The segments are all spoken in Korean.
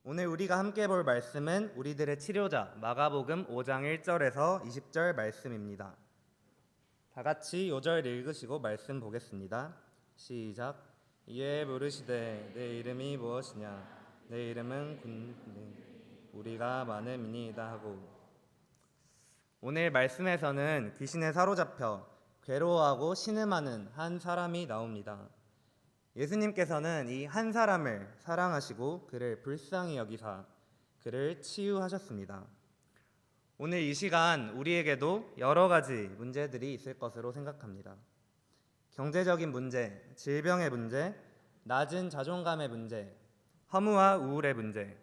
오늘 우리가 함께 볼 말씀은 우리들의 치료자 마가복음 5장 1절에서 20절 말씀입니다. 다 같이 요절 읽으시고 말씀 보겠습니다. 시작. 이에 물으시되 내 이름이 무엇이냐? 내 이름은 우리가 많음이니이다 하고. 오늘 말씀에서는 귀신에 사로잡혀 괴로워하고 신음하는 한 사람이 나옵니다. 예수님께서는 이 한 사람을 사랑하시고 그를 불쌍히 여기사 그를 치유하셨습니다. 오늘 이 시간 우리에게도 여러 가지 문제들이 있을 것으로 생각합니다. 경제적인 문제, 질병의 문제, 낮은 자존감의 문제, 허무와 우울의 문제,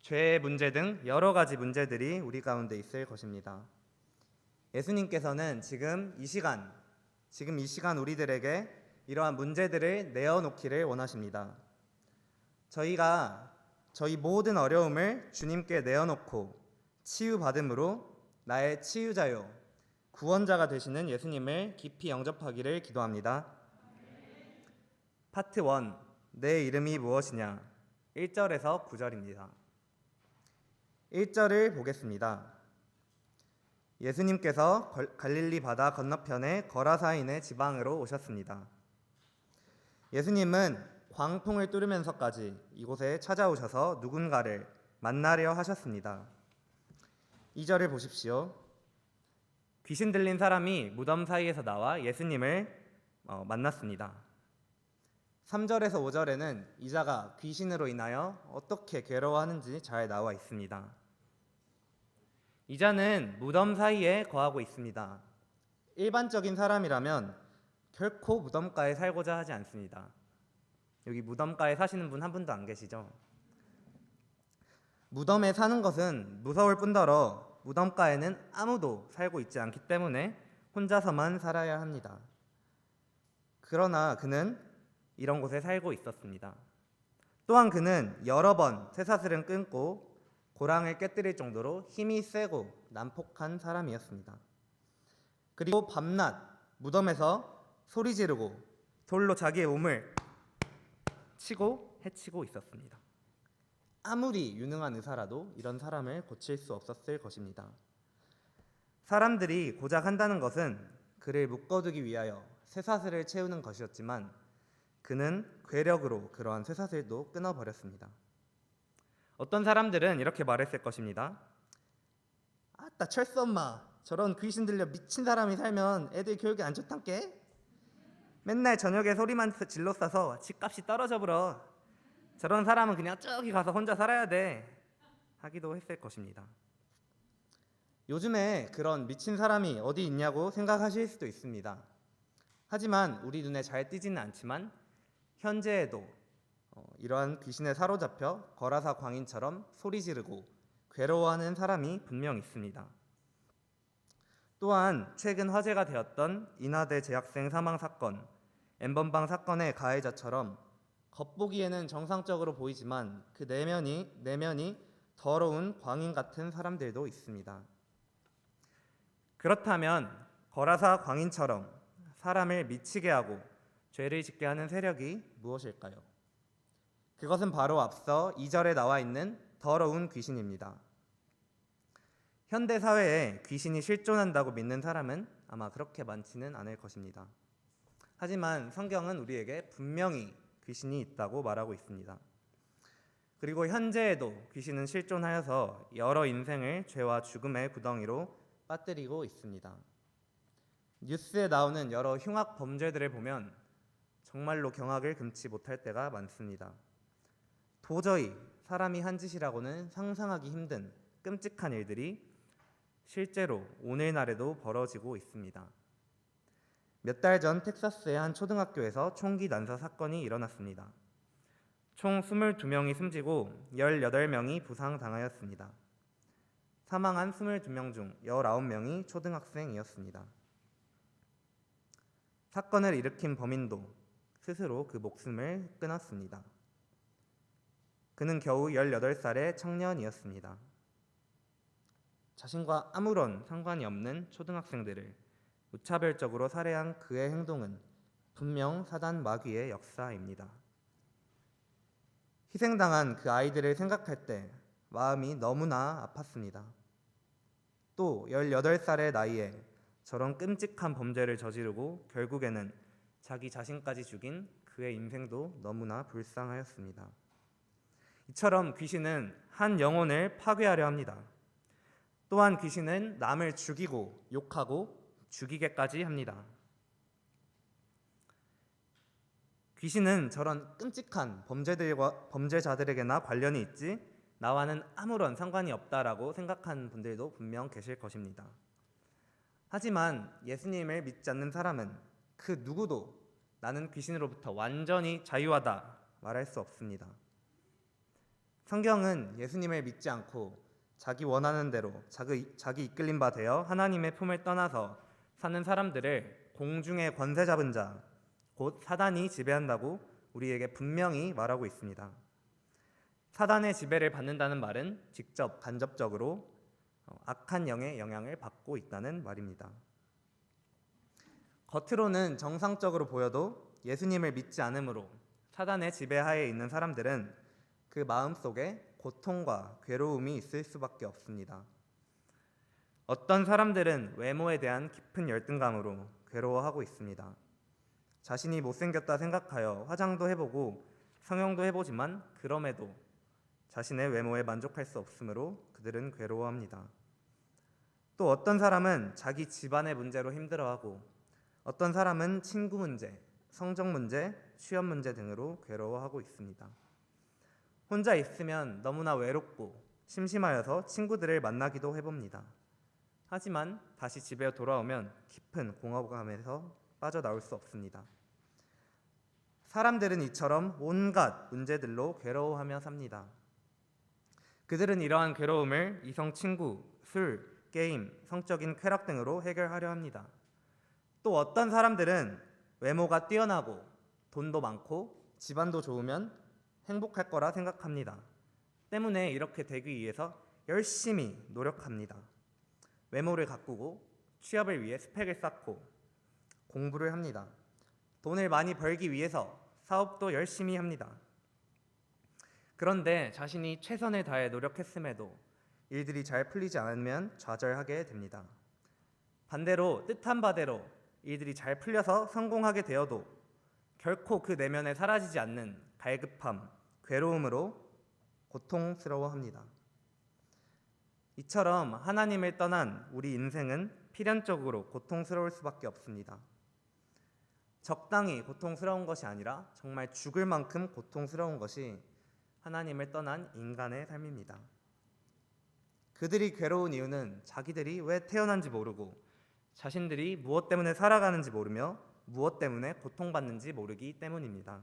죄의 문제 등 여러 가지 문제들이 우리 가운데 있을 것입니다. 예수님께서는 지금 이 시간 우리들에게 이러한 문제들을 내어놓기를 원하십니다. 저희 모든 어려움을 주님께 내어놓고 치유받음으로 나의 치유자요 구원자가 되시는 예수님을 깊이 영접하기를 기도합니다. 파트 1. 내 이름이 무엇이냐? 1절에서 9절입니다. 1절을 보겠습니다. 예수님께서 갈릴리 바다 건너편의 거라사인의 지방으로 오셨습니다. 예수님은 광풍을 뚫으면서까지 이곳에 찾아오셔서 누군가를 만나려 하셨습니다. 2절을 보십시오. 귀신 들린 사람이 무덤 사이에서 나와 예수님을 만났습니다. 3절에서 5절에는 이자가 귀신으로 인하여 어떻게 괴로워하는지 잘 나와 있습니다. 이자는 무덤 사이에 거하고 있습니다. 일반적인 사람이라면 결코 무덤가에 살고자 하지 않습니다. 여기 무덤가에 사시는 분 한 분도 안 계시죠? 무덤에 사는 것은 무서울 뿐더러 무덤가에는 아무도 살고 있지 않기 때문에 혼자서만 살아야 합니다. 그러나 그는 이런 곳에 살고 있었습니다. 또한 그는 여러 번 쇠사슬은 끊고 고랑을 깨뜨릴 정도로 힘이 세고 난폭한 사람이었습니다. 그리고 밤낮 무덤에서 소리 지르고 돌로 자기의 몸을 치고 해치고 있었습니다. 아무리 유능한 의사라도 이런 사람을 고칠 수 없었을 것입니다. 사람들이 고작 한다는 것은 그를 묶어두기 위하여 쇠사슬을 채우는 것이었지만 그는 괴력으로 그러한 쇠사슬도 끊어버렸습니다. 어떤 사람들은 이렇게 말했을 것입니다. 아따 철수 엄마, 저런 귀신 들려 미친 사람이 살면 애들 교육이 안 좋단께? 맨날 저녁에 소리만 질러 싸서 집값이 떨어져 버려. 저런 사람은 그냥 저기 가서 혼자 살아야 돼 하기도 했을 것입니다. 요즘에 그런 미친 사람이 어디 있냐고 생각하실 수도 있습니다. 하지만 우리 눈에 잘 띄지는 않지만 현재에도 이러한 귀신에 사로잡혀 거라사 광인처럼 소리 지르고 괴로워하는 사람이 분명 있습니다. 또한 최근 화제가 되었던 인하대 재학생 사망 사건, N번방 사건의 가해자처럼 겉보기에는 정상적으로 보이지만 그 내면이 더러운 광인 같은 사람들도 있습니다. 그렇다면 거라사 광인처럼 사람을 미치게 하고 죄를 짓게 하는 세력이 무엇일까요? 그것은 바로 앞서 2절에 나와 있는 더러운 귀신입니다. 현대 사회에 귀신이 실존한다고 믿는 사람은 아마 그렇게 많지는 않을 것입니다. 하지만 성경은 우리에게 분명히 귀신이 있다고 말하고 있습니다. 그리고 현재에도 귀신은 실존하여서 여러 인생을 죄와 죽음의 구덩이로 빠뜨리고 있습니다. 뉴스에 나오는 여러 흉악 범죄들을 보면 정말로 경악을 금치 못할 때가 많습니다. 도저히 사람이 한 짓이라고는 상상하기 힘든 끔찍한 일들이 실제로 오늘날에도 벌어지고 있습니다. 몇 달 전 텍사스의 한 초등학교에서 총기 난사 사건이 일어났습니다. 총 22명이 숨지고 18명이 부상당하였습니다. 사망한 22명 중 19명이 초등학생이었습니다. 사건을 일으킨 범인도 스스로 그 목숨을 끊었습니다. 그는 겨우 18살의 청년이었습니다. 자신과 아무런 상관이 없는 초등학생들을 무차별적으로 살해한 그의 행동은 분명 사단 마귀의 역사입니다. 희생당한 그 아이들을 생각할 때 마음이 너무나 아팠습니다. 또 18살의 나이에 저런 끔찍한 범죄를 저지르고 결국에는 자기 자신까지 죽인 그의 인생도 너무나 불쌍하였습니다. 이처럼 귀신은 한 영혼을 파괴하려 합니다. 또한 귀신은 남을 죽이고 욕하고 죽이게까지 합니다. 귀신은 저런 끔찍한 범죄자들에게나 관련이 있지 나와는 아무런 상관이 없다라고 생각하는 분들도 분명 계실 것입니다. 하지만 예수님을 믿지 않는 사람은 그 누구도 나는 귀신으로부터 완전히 자유하다 말할 수 없습니다. 성경은 예수님을 믿지 않고 자기 원하는 대로 자기 이끌림 바 되어 하나님의 품을 떠나서 사는 사람들을 공중의 권세 잡은 자, 곧 사단이 지배한다고 우리에게 분명히 말하고 있습니다. 사단의 지배를 받는다는 말은 직접 간접적으로 악한 영의 영향을 받고 있다는 말입니다. 겉으로는 정상적으로 보여도 예수님을 믿지 않으므로 사단의 지배하에 있는 사람들은 그 마음속에 고통과 괴로움이 있을 수밖에 없습니다. 어떤 사람들은 외모에 대한 깊은 열등감으로 괴로워하고 있습니다. 자신이 못생겼다 생각하여 화장도 해보고 성형도 해보지만 그럼에도 자신의 외모에 만족할 수 없으므로 그들은 괴로워합니다. 또 어떤 사람은 자기 집안의 문제로 힘들어하고 어떤 사람은 친구 문제, 성적 문제, 취업 문제 등으로 괴로워하고 있습니다. 혼자 있으면 너무나 외롭고 심심하여서 친구들을 만나기도 해봅니다. 하지만 다시 집에 돌아오면 깊은 공허감에서 빠져나올 수 없습니다. 사람들은 이처럼 온갖 문제들로 괴로워하며 삽니다. 그들은 이러한 괴로움을 이성 친구, 술, 게임, 성적인 쾌락 등으로 해결하려 합니다. 또 어떤 사람들은 외모가 뛰어나고 돈도 많고 집안도 좋으면 행복할 거라 생각합니다. 때문에 이렇게 되기 위해서 열심히 노력합니다. 외모를 가꾸고 취업을 위해 스펙을 쌓고 공부를 합니다. 돈을 많이 벌기 위해서 사업도 열심히 합니다. 그런데 자신이 최선을 다해 노력했음에도 일들이 잘 풀리지 않으면 좌절하게 됩니다. 반대로 뜻한 바대로 일들이 잘 풀려서 성공하게 되어도 결코 그 내면에 사라지지 않는 갈급함, 괴로움으로 고통스러워합니다. 이처럼 하나님을 떠난 우리 인생은 필연적으로 고통스러울 수밖에 없습니다. 적당히 고통스러운 것이 아니라 정말 죽을 만큼 고통스러운 것이 하나님을 떠난 인간의 삶입니다. 그들이 괴로운 이유는 자기들이 왜 태어난지 모르고 자신들이 무엇 때문에 살아가는지 모르며 무엇 때문에 고통받는지 모르기 때문입니다.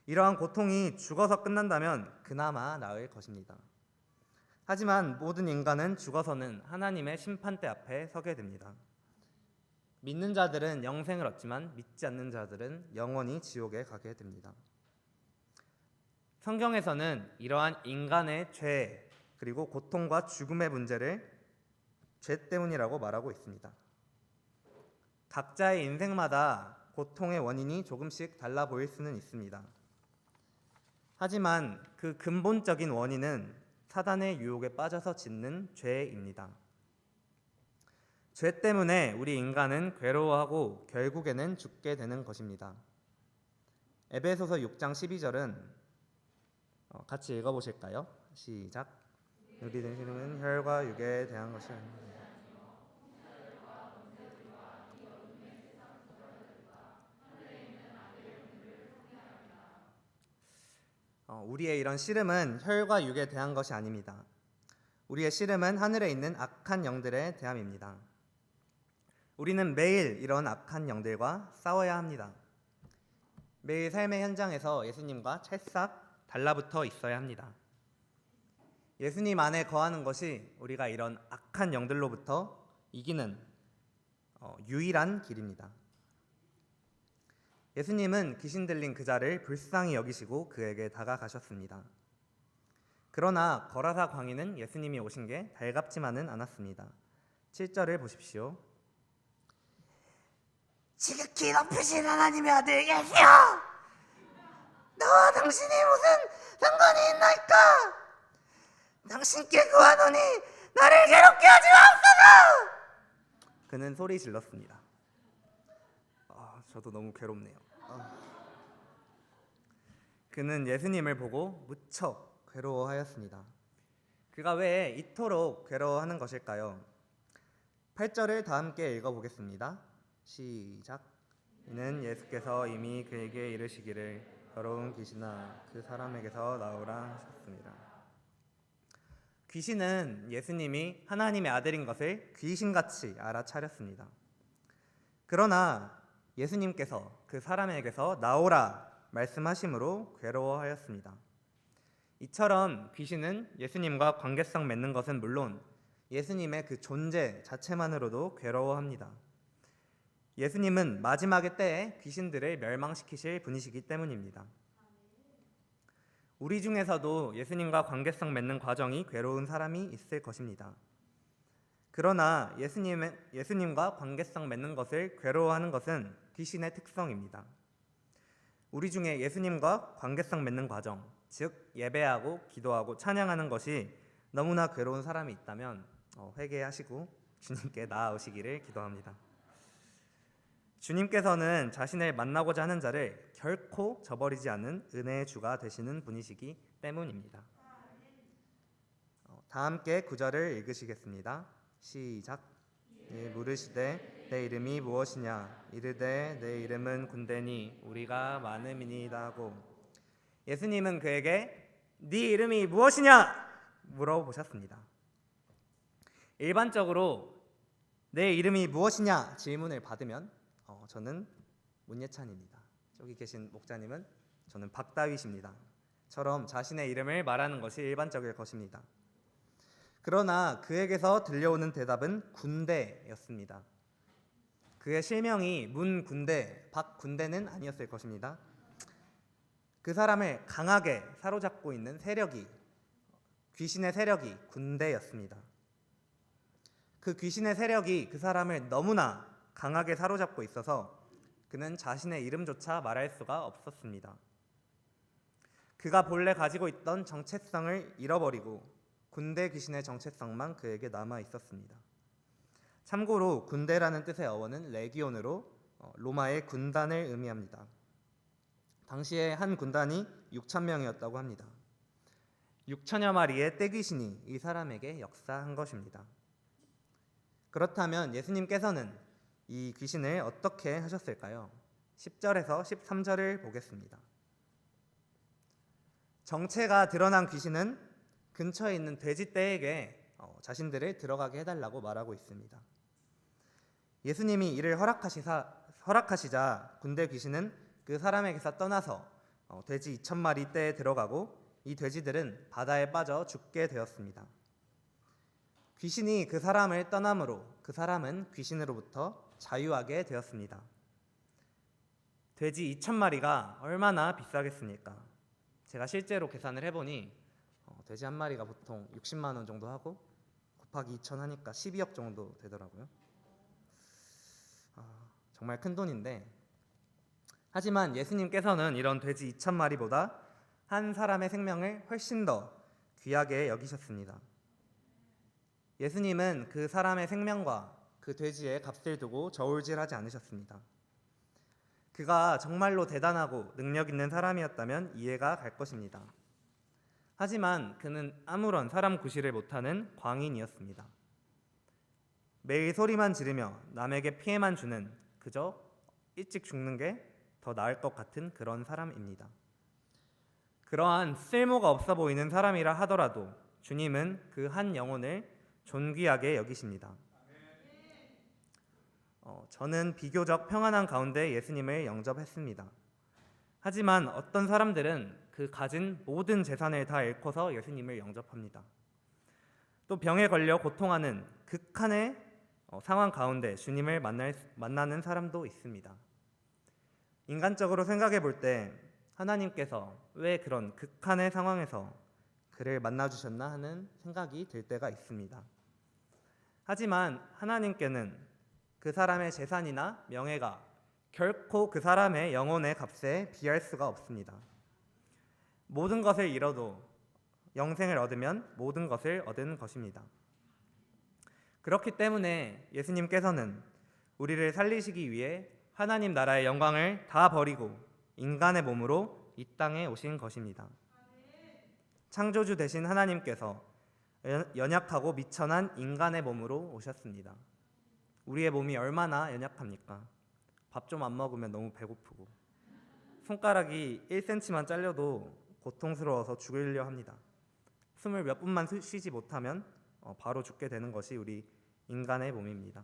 이러한 고통이 죽어서 끝난다면 그나마 나을 것입니다. 하지만 모든 인간은 죽어서는 하나님의 심판대 앞에 서게 됩니다. 믿는 자들은 영생을 얻지만 믿지 않는 자들은 영원히 지옥에 가게 됩니다. 성경에서는 이러한 인간의 죄 그리고 고통과 죽음의 문제를 죄 때문이라고 말하고 있습니다. 각자의 인생마다 고통의 원인이 조금씩 달라 보일 수는 있습니다. 하지만 그 근본적인 원인은 사단의 유혹에 빠져서 짓는 죄입니다. 죄 때문에 우리 인간은 괴로워하고 결국에는 죽게 되는 것입니다. 에베소서 6장 12절은 같이 읽어보실까요? 시작. 우리의 신은 혈과 육에 대한 것이 아닙니다. 우리의 이런 씨름은 혈과 육에 대한 것이 아닙니다. 우리의 씨름은 하늘에 있는 악한 영들에 대함입니다. 우리는 매일 이런 악한 영들과 싸워야 합니다. 매일 삶의 현장에서 예수님과 찰싹 달라붙어 있어야 합니다. 예수님 안에 거하는 것이 우리가 이런 악한 영들로부터 이기는 유일한 길입니다. 예수님은 귀신 들린 그자를 불쌍히 여기시고 그에게 다가가셨습니다. 그러나 거라사 광인은 예수님이 오신 게 달갑지만은 않았습니다. 7절을 보십시오. 지극히 높으신 하나님의 아들 예수여, 나와 당신이 무슨 상관이 있나이까? 당신께 구하노니 나를 괴롭게 하지 마옵소서! 그는 소리 질렀습니다. 저도 너무 괴롭네요. 그는 예수님을 보고 무척 괴로워하였습니다. 그가 왜 이토록 괴로워하는 것일까요? 8절을 다 함께 읽어보겠습니다. 시작. 이는 예수께서 이미 그에게 이르시기를 더러운 귀신아 그 사람에게서 나오라 하셨습니다. 귀신은 예수님이 하나님의 아들인 것을 귀신같이 알아차렸습니다. 그러나 예수님께서 그 사람에게서 나오라 말씀하심으로 괴로워하였습니다. 이처럼 귀신은 예수님과 관계성 맺는 것은 물론 예수님의 그 존재 자체만으로도 괴로워합니다. 예수님은 마지막의 때에 귀신들을 멸망시키실 분이시기 때문입니다. 우리 중에서도 예수님과 관계성 맺는 과정이 괴로운 사람이 있을 것입니다. 그러나 예수님과 관계성 맺는 것을 괴로워하는 것은 귀신의 특성입니다. 우리 중에 예수님과 관계성 맺는 과정, 즉 예배하고 기도하고 찬양하는 것이 너무나 괴로운 사람이 있다면 회개하시고 주님께 나아오시기를 기도합니다. 주님께서는 자신을 만나고자 하는 자를 결코 저버리지 않는 은혜의 주가 되시는 분이시기 때문입니다. 다 함께 9절을 읽으시겠습니다. 시작. 물으시되 내 이름이 무엇이냐 이르되 내 이름은 군대니 우리가 많음이니이다 하고 예수님은 그에게 네 이름이 무엇이냐 물어보셨습니다. 일반적으로 내 이름이 무엇이냐 질문을 받으면 저는 문예찬입니다. 저기 계신 목자님은 저는 박다윗입니다. 처럼 자신의 이름을 말하는 것이 일반적일 것입니다. 그러나 그에게서 들려오는 대답은 군대였습니다. 그의 실명이 문군대, 박군대는 아니었을 것입니다. 그 사람을 강하게 사로잡고 있는 세력이, 귀신의 세력이 군대였습니다. 그 귀신의 세력이 그 사람을 너무나 강하게 사로잡고 있어서 그는 자신의 이름조차 말할 수가 없었습니다. 그가 본래 가지고 있던 정체성을 잃어버리고 군대 귀신의 정체성만 그에게 남아 있었습니다. 참고로 군대라는 뜻의 어원은 레기온으로 로마의 군단을 의미합니다. 당시에 한 군단이 6,000명이었다고 합니다. 6천여 마리의 떼귀신이 이 사람에게 역사한 것입니다. 그렇다면 예수님께서는 이 귀신을 어떻게 하셨을까요? 10절에서 13절을 보겠습니다. 정체가 드러난 귀신은 근처에 있는 돼지떼에게 자신들을 들어가게 해달라고 말하고 있습니다. 예수님이 이를 허락하시자 군대 귀신은 그 사람에게서 떠나서 돼지 2,000마리 떼에 들어가고 이 돼지들은 바다에 빠져 죽게 되었습니다. 귀신이 그 사람을 떠남으로 그 사람은 귀신으로부터 자유하게 되었습니다. 돼지 2,000마리가 얼마나 비싸겠습니까? 제가 실제로 계산을 해보니 돼지 한 마리가 보통 60만 원 정도 하고 곱하기 2,000 하니까 12억 정도 되더라고요. 정말 큰 돈인데 하지만 예수님께서는 이런 돼지 2,000마리보다 한 사람의 생명을 훨씬 더 귀하게 여기셨습니다. 예수님은 그 사람의 생명과 그 돼지의 값을 두고 저울질하지 않으셨습니다. 그가 정말로 대단하고 능력 있는 사람이었다면 이해가 갈 것입니다. 하지만 그는 아무런 사람 구실을 못하는 광인이었습니다. 매일 소리만 지르며 남에게 피해만 주는 그저 일찍 죽는 게 더 나을 것 같은 그런 사람입니다. 그러한 쓸모가 없어 보이는 사람이라 하더라도 주님은 그 한 영혼을 존귀하게 여기십니다. 저는 비교적 평안한 가운데 예수님을 영접했습니다. 하지만 어떤 사람들은 그 가진 모든 재산을 다 잃고서 예수님을 영접합니다. 또 병에 걸려 고통하는 극한의 상황 가운데 주님을 만나는 사람도 있습니다. 인간적으로 생각해 볼 때 하나님께서 왜 그런 극한의 상황에서 그를 만나주셨나 하는 생각이 들 때가 있습니다. 하지만 하나님께는 그 사람의 재산이나 명예가 결코 그 사람의 영혼의 값에 비할 수가 없습니다. 모든 것을 잃어도 영생을 얻으면 모든 것을 얻은 것입니다. 그렇기 때문에 예수님께서는 우리를 살리시기 위해 하나님 나라의 영광을 다 버리고 인간의 몸으로 이 땅에 오신 것입니다. 창조주 되신 하나님께서 연약하고 미천한 인간의 몸으로 오셨습니다. 우리의 몸이 얼마나 연약합니까? 밥 좀 안 먹으면 너무 배고프고 손가락이 1cm만 잘려도 고통스러워서 죽으려 합니다. 숨을 몇 분만 쉬지 못하면 바로 죽게 되는 것이 우리 인간의 몸입니다.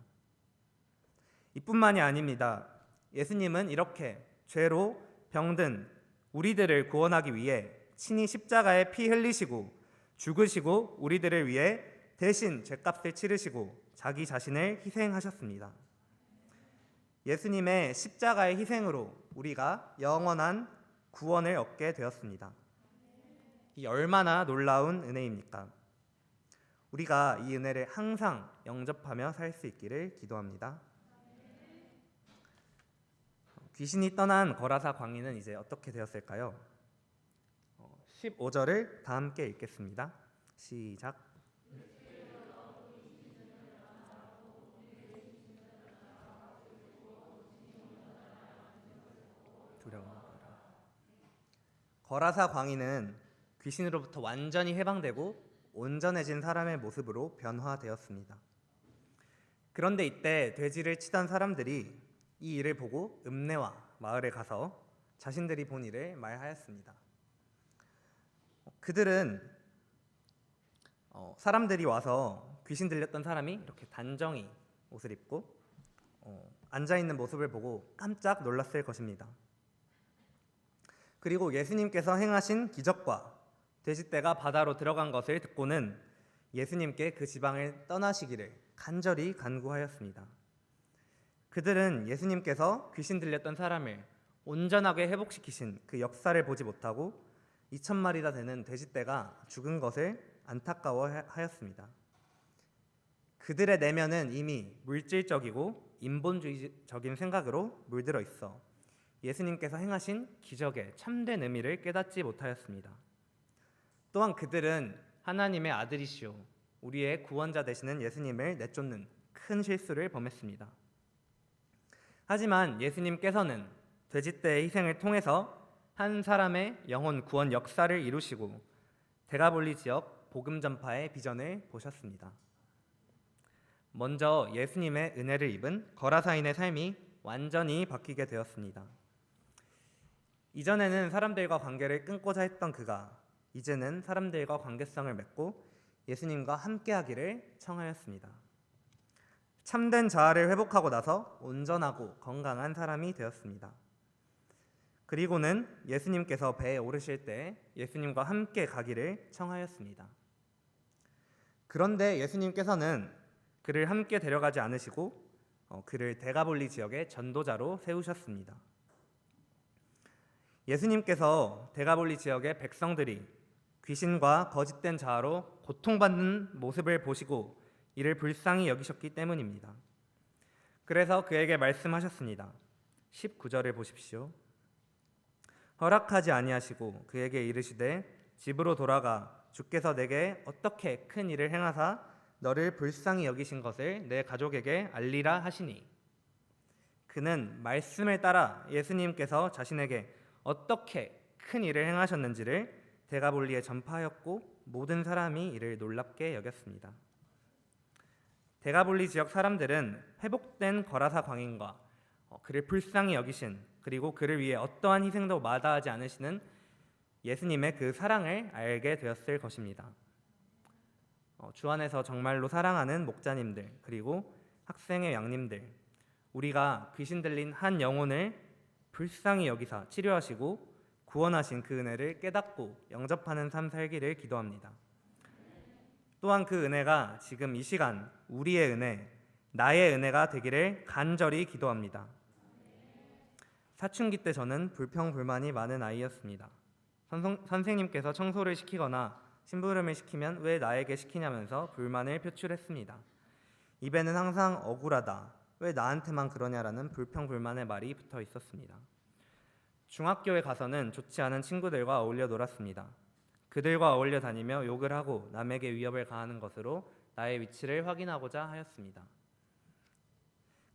이뿐만이 아닙니다. 예수님은 이렇게 죄로 병든 우리들을 구원하기 위해 친히 십자가에 피 흘리시고 죽으시고 우리들을 위해 대신 죄값을 치르시고 자기 자신을 희생하셨습니다. 예수님의 십자가의 희생으로 우리가 영원한 구원을 얻게 되었습니다. 이 얼마나 놀라운 은혜입니까? 우리가 이 은혜를 항상 영접하며 살 수 있기를 기도합니다. 귀신이 떠난 거라사 광인은 이제 어떻게 되었을까요? 15절을 다 함께 읽겠습니다. 시작. 거라사 광인은 귀신으로부터 완전히 해방되고 온전해진 사람의 모습으로 변화되었습니다. 그런데 이때 돼지를 치던 사람들이 이 일을 보고 읍내와 마을에 가서 자신들이 본 일을 말하였습니다. 그들은 사람들이 와서 귀신 들렸던 사람이 이렇게 단정히 옷을 입고 앉아있는 모습을 보고 깜짝 놀랐을 것입니다. 그리고 예수님께서 행하신 기적과 돼지떼가 바다로 들어간 것을 듣고는 예수님께 그 지방을 떠나시기를 간절히 간구하였습니다. 그들은 예수님께서 귀신 들렸던 사람을 온전하게 회복시키신 그 역사를 보지 못하고 2,000마리나 되는 돼지떼가 죽은 것을 안타까워하였습니다. 그들의 내면은 이미 물질적이고 인본주의적인 생각으로 물들어 있어 예수님께서 행하신 기적의 참된 의미를 깨닫지 못하였습니다. 또한 그들은 하나님의 아들이시오 우리의 구원자 되시는 예수님을 내쫓는 큰 실수를 범했습니다. 하지만 예수님께서는 돼지떼의 희생을 통해서 한 사람의 영혼 구원 역사를 이루시고 데가볼리 지역 복음 전파의 비전을 보셨습니다. 먼저 예수님의 은혜를 입은 거라사인의 삶이 완전히 바뀌게 되었습니다. 이전에는 사람들과 관계를 끊고자 했던 그가 이제는 사람들과 관계성을 맺고 예수님과 함께하기를 청하였습니다. 참된 자아를 회복하고 나서 온전하고 건강한 사람이 되었습니다. 그리고는 예수님께서 배에 오르실 때 예수님과 함께 가기를 청하였습니다. 그런데 예수님께서는 그를 함께 데려가지 않으시고 그를 데가볼리 지역의 전도자로 세우셨습니다. 예수님께서 데가볼리 지역의 백성들이 귀신과 거짓된 자아로 고통받는 모습을 보시고 이를 불쌍히 여기셨기 때문입니다. 그래서 그에게 말씀하셨습니다. 19절을 보십시오. 허락하지 아니하시고 그에게 이르시되 집으로 돌아가 주께서 내게 어떻게 큰 일을 행하사 너를 불쌍히 여기신 것을 내 가족에게 알리라 하시니. 그는 말씀을 따라 예수님께서 자신에게 어떻게 큰 일을 행하셨는지를 데가볼리에 전파하였고 모든 사람이 이를 놀랍게 여겼습니다. 데가볼리 지역 사람들은 회복된 거라사 광인과 그를 불쌍히 여기신 그리고 그를 위해 어떠한 희생도 마다하지 않으시는 예수님의 그 사랑을 알게 되었을 것입니다. 주 안에서 정말로 사랑하는 목자님들 그리고 학생의 양님들, 우리가 귀신 들린 한 영혼을 불쌍히 여기사 치료하시고 구원하신 그 은혜를 깨닫고 영접하는 삶 살기를 기도합니다. 또한 그 은혜가 지금 이 시간 우리의 은혜, 나의 은혜가 되기를 간절히 기도합니다. 사춘기 때 저는 불평불만이 많은 아이였습니다. 선생님께서 청소를 시키거나 심부름을 시키면 왜 나에게 시키냐면서 불만을 표출했습니다. 입에는 항상 억울하다, 왜 나한테만 그러냐라는 불평불만의 말이 붙어 있었습니다. 중학교에 가서는 좋지 않은 친구들과 어울려 놀았습니다. 그들과 어울려 다니며 욕을 하고 남에게 위협을 가하는 것으로 나의 위치를 확인하고자 하였습니다.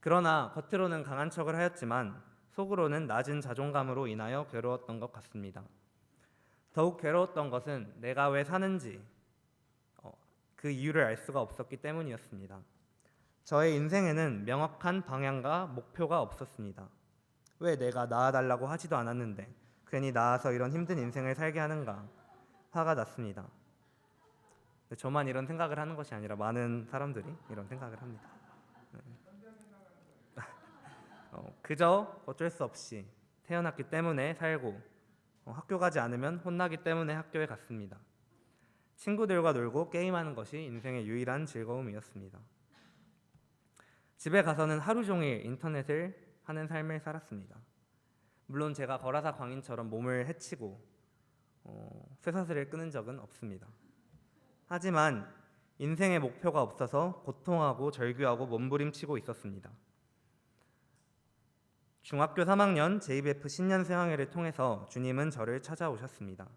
그러나 겉으로는 강한 척을 하였지만 속으로는 낮은 자존감으로 인하여 괴로웠던 것 같습니다. 더욱 괴로웠던 것은 내가 왜 사는지 그 이유를 알 수가 없었기 때문이었습니다. 저의 인생에는 명확한 방향과 목표가 없었습니다. 왜 내가 낳아달라고 하지도 않았는데 괜히 낳아서 이런 힘든 인생을 살게 하는가 화가 났습니다. 저만 이런 생각을 하는 것이 아니라 많은 사람들이 이런 생각을 합니다. 그저 어쩔 수 없이 태어났기 때문에 살고 학교 가지 않으면 혼나기 때문에 학교에 갔습니다. 친구들과 놀고 게임하는 것이 인생의 유일한 즐거움이었습니다. 집에 가서는 하루 종일 인터넷을 하는 삶을 살았습니다. 물론 제가 거라사 광인처럼 몸을 해치고 쇠사슬을 끄는 적은 없습니다. 하지만 인생의 목표가 없어서 고통하고 절규하고 몸부림치고 있었습니다. 중학교 3학년 JBF 신년생활회를 통해서 주님은 저를 찾아오셨습니다.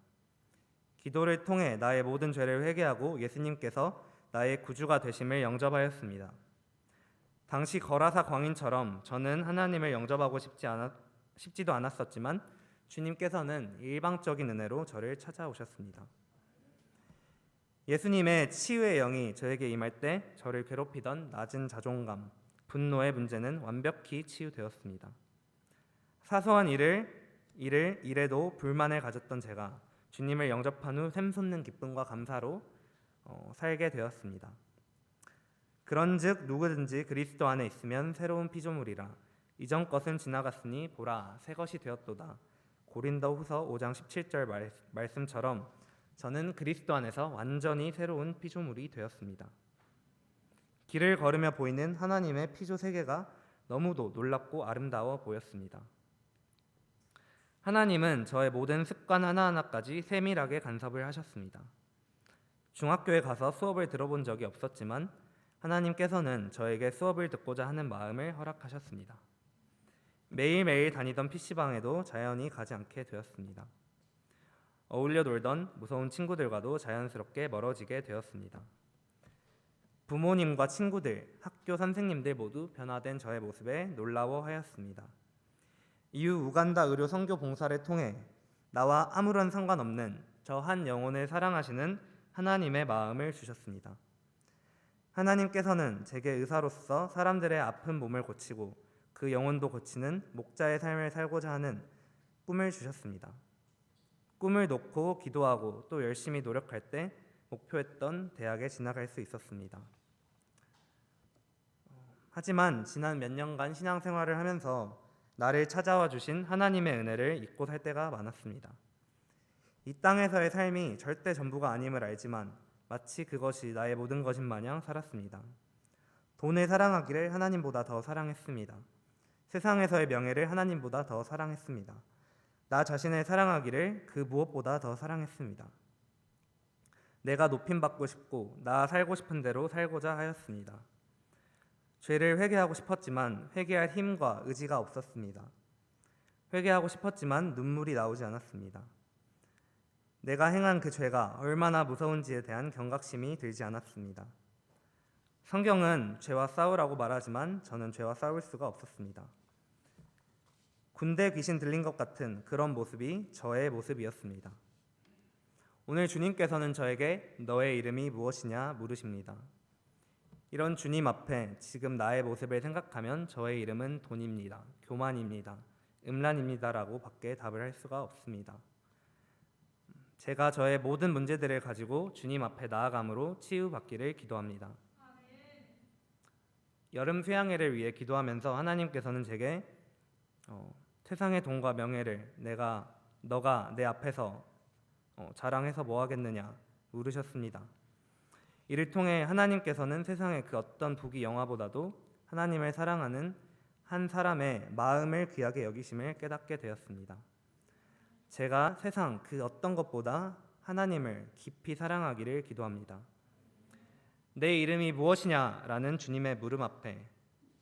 기도를 통해 나의 모든 죄를 회개하고 예수님께서 나의 구주가 되심을 영접하였습니다. 당시 거라사 광인처럼 저는 하나님을 영접하고 싶지도 않았었지만 주님께서는 일방적인 은혜로 저를 찾아오셨습니다. 예수님의 치유의 영이 저에게 임할 때 저를 괴롭히던 낮은 자존감, 분노의 문제는 완벽히 치유되었습니다. 사소한 일에도 불만을 가졌던 제가 주님을 영접한 후 샘솟는 기쁨과 감사로 살게 되었습니다. 그런즉 누구든지 그리스도 안에 있으면 새로운 피조물이라 이전 것은 지나갔으니 보라 새 것이 되었도다. 고린도후서 5장 17절 말씀처럼 저는 그리스도 안에서 완전히 새로운 피조물이 되었습니다. 길을 걸으며 보이는 하나님의 피조 세계가 너무도 놀랍고 아름다워 보였습니다. 하나님은 저의 모든 습관 하나하나까지 세밀하게 간섭을 하셨습니다. 중학교에 가서 수업을 들어본 적이 없었지만 하나님께서는 저에게 수업을 듣고자 하는 마음을 허락하셨습니다. 매일매일 다니던 PC방에도 자연히 가지 않게 되었습니다. 어울려 놀던 무서운 친구들과도 자연스럽게 멀어지게 되었습니다. 부모님과 친구들, 학교 선생님들 모두 변화된 저의 모습에 놀라워하였습니다. 이후 우간다 의료 선교 봉사를 통해 나와 아무런 상관없는 저 한 영혼을 사랑하시는 하나님의 마음을 주셨습니다. 하나님께서는 제게 의사로서 사람들의 아픈 몸을 고치고 그 영혼도 고치는 목자의 삶을 살고자 하는 꿈을 주셨습니다. 꿈을 놓고 기도하고 또 열심히 노력할 때 목표했던 대학에 진학할 수 있었습니다. 하지만 지난 몇 년간 신앙생활을 하면서 나를 찾아와 주신 하나님의 은혜를 잊고 살 때가 많았습니다. 이 땅에서의 삶이 절대 전부가 아님을 알지만 마치 그것이 나의 모든 것인 마냥 살았습니다. 돈을 사랑하기를 하나님보다 더 사랑했습니다. 세상에서의 명예를 하나님보다 더 사랑했습니다. 나 자신을 사랑하기를 그 무엇보다 더 사랑했습니다. 내가 높임받고 싶고 나 살고 싶은 대로 살고자 하였습니다. 죄를 회개하고 싶었지만 회개할 힘과 의지가 없었습니다. 회개하고 싶었지만 눈물이 나오지 않았습니다. 내가 행한 그 죄가 얼마나 무서운지에 대한 경각심이 들지 않았습니다. 성경은 죄와 싸우라고 말하지만 저는 죄와 싸울 수가 없었습니다. 군대 귀신 들린 것 같은 그런 모습이 저의 모습이었습니다. 오늘 주님께서는 저에게 너의 이름이 무엇이냐 물으십니다. 이런 주님 앞에 지금 나의 모습을 생각하면 저의 이름은 돈입니다. 교만입니다. 음란입니다라고 밖에 답을 할 수가 없습니다. 제가 저의 모든 문제들을 가지고 주님 앞에 나아감으로 치유받기를 기도합니다. 여름 수양회를 위해 기도하면서 하나님께서는 제게 세상의 돈과 명예를 너가 내 앞에서 자랑해서 뭐 하겠느냐 물으셨습니다. 이를 통해 하나님께서는 세상의 그 어떤 부귀 영화보다도 하나님을 사랑하는 한 사람의 마음을 귀하게 여기심을 깨닫게 되었습니다. 제가 세상 그 어떤 것보다 하나님을 깊이 사랑하기를 기도합니다. 내 이름이 무엇이냐라는 주님의 물음 앞에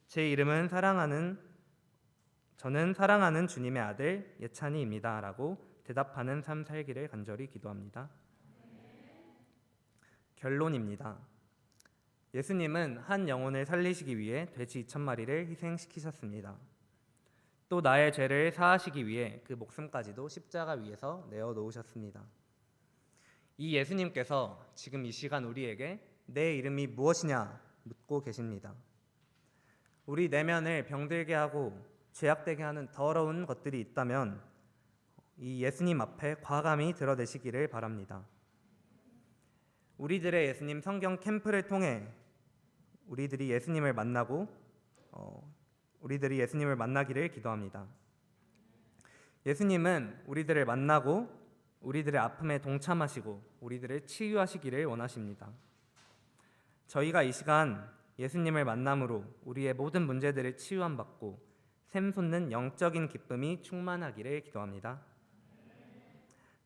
제 이름은 사랑하는 저는 사랑하는 주님의 아들 예찬이입니다. 라고 대답하는 삶 살기를 간절히 기도합니다. 결론입니다. 예수님은 한 영혼을 살리시기 위해 돼지 2,000마리를 희생시키셨습니다. 또 나의 죄를 사하시기 위해 그 목숨까지도 십자가 위에서 내어놓으셨습니다. 이 예수님께서 지금 이 시간 우리에게 내 이름이 무엇이냐 묻고 계십니다. 우리 내면을 병들게 하고 죄악되게 하는 더러운 것들이 있다면 이 예수님 앞에 과감히 드러내시기를 바랍니다. 우리들의 예수님 성경 캠프를 통해 우리들이 예수님을 만나기를 기도합니다. 예수님은 우리들을 만나고 우리들의 아픔에 동참하시고 우리들을 치유하시기를 원하십니다. 저희가 이 시간 예수님을 만남으로 우리의 모든 문제들을 치유함 받고 샘솟는 영적인 기쁨이 충만하기를 기도합니다.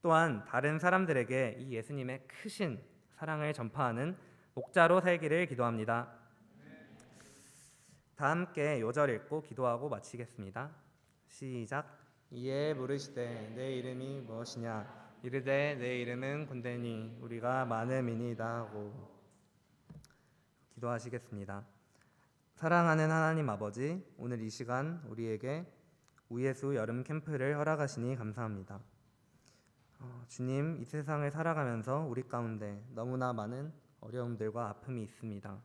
또한 다른 사람들에게 이 예수님의 크신 사랑을 전파하는 목자로 살기를 기도합니다. 다 함께 요절 읽고 기도하고 마치겠습니다. 시작. 이에 물으시되 내 이름이 무엇이냐 이르되 내 이름은 군대니 우리가 많음이니이다 하고 기도하시겠습니다. 사랑하는 하나님 아버지, 오늘 이 시간 우리에게 우예수 여름 캠프를 허락하시니 감사합니다. 주님, 이 세상을 살아가면서 우리 가운데 너무나 많은 어려움들과 아픔이 있습니다.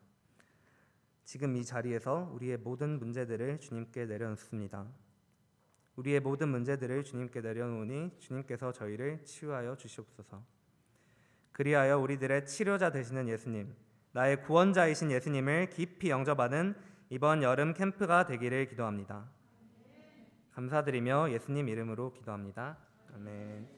지금 이 자리에서 우리의 모든 문제들을 주님께 내려놓습니다. 우리의 모든 문제들을 주님께 내려놓으니 주님께서 저희를 치유하여 주시옵소서. 그리하여 우리들의 치료자 되시는 예수님, 나의 구원자이신 예수님을 깊이 영접하는 이번 여름 캠프가 되기를 기도합니다. 감사드리며 예수님 이름으로 기도합니다. 아멘.